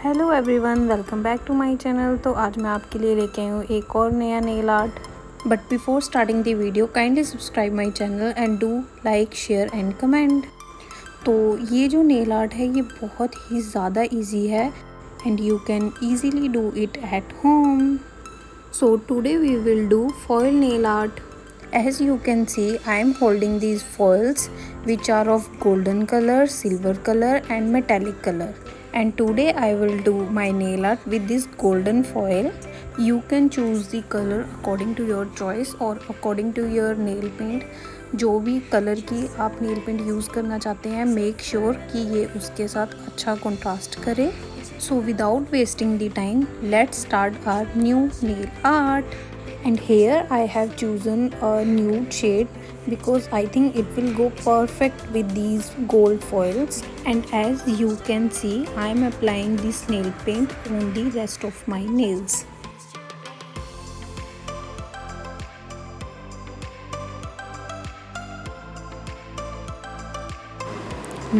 Hello everyone, welcome back to my channel. तो आज मैं आपके लिए लेके आई हूँ एक और नया nail art. But before starting the video kindly subscribe my channel and do like, share and comment. तो ये जो नेल आर्ट है ये बहुत ही ज़्यादा इजी है and you can easily do it at home. So today we will do foil nail art. As you can see, I am holding these foils which are of golden color, silver color and metallic color. And today I will do my nail art with this golden foil. You can choose the color according to your choice or according to your nail paint. जो भी colour की आप nail paint use करना चाहते हैं, make sure कि ये उसके साथ अच्छा कंट्रास्ट करे। So without wasting the time, let's start our new nail art. And here I have chosen a nude shade because I think it will go perfect with these gold foils. And as you can see, I am applying this nail paint on the rest of my nails.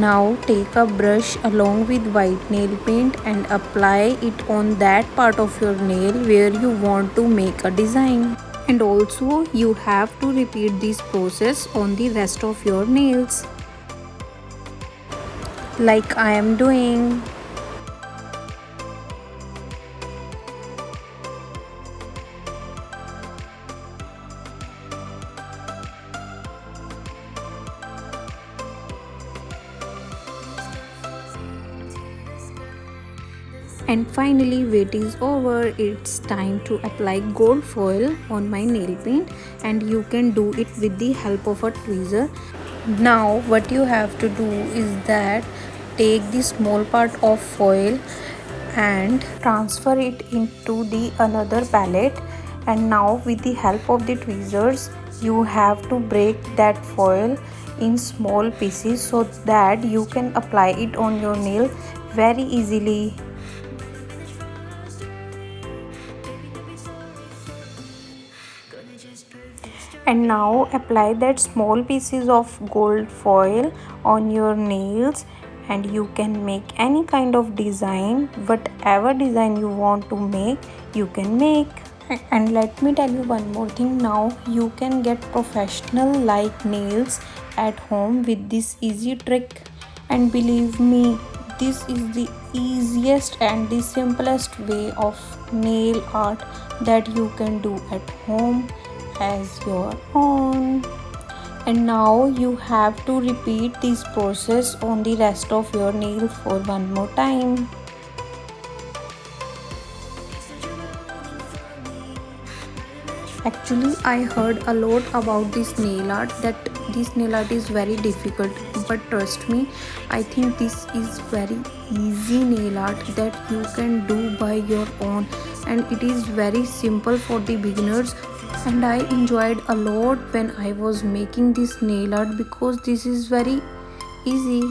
Now take a brush along with white nail paint and apply it on that part of your nail where you want to make a design. And also you have to repeat this process on the rest of your nails, like I am doing. And finally wait is over. It's time to apply gold foil on my nail paint, and you can do it with the help of a tweezer. Now what you have to do is that take the small part of foil and transfer it into the another palette, and now with the help of the tweezers you have to break that foil in small pieces so that you can apply it on your nail very easily. And now apply that small pieces of gold foil on your nails, and you can make any kind of design. Whatever design you want to make, you can make. And let me tell you one more thing, now you can get professional like nails at home with this easy trick. And believe me, this is the easiest and the simplest way of nail art that you can do at home as your own. And now you have to repeat this process on the rest of your nails for one more time. Actually, I heard a lot about this nail art, that this nail art is very difficult, but trust me, I think this is very easy nail art that you can do by your own, and it is very simple for the beginners. And I enjoyed a lot when I was making this nail art because this is very easy.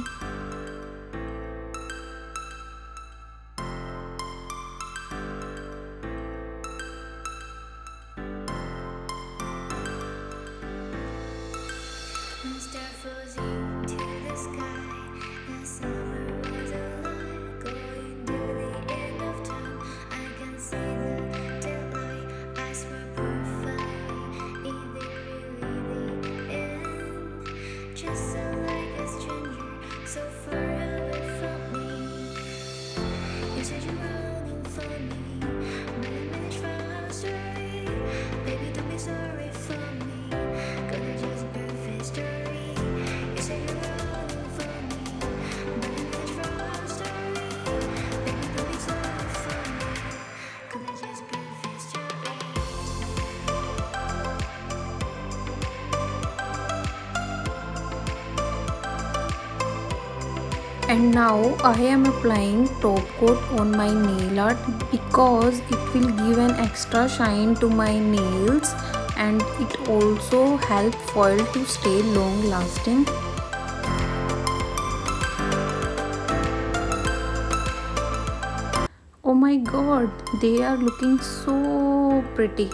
And now I am applying top coat on my nail art because it will give an extra shine to my nails, and it also help foil to stay long lasting. Oh my god, they are looking so pretty.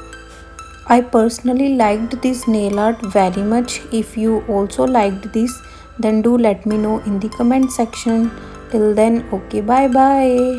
I personally liked this nail art very much. If you also liked this, then do let me know in the comment section. Till then, okay, bye bye.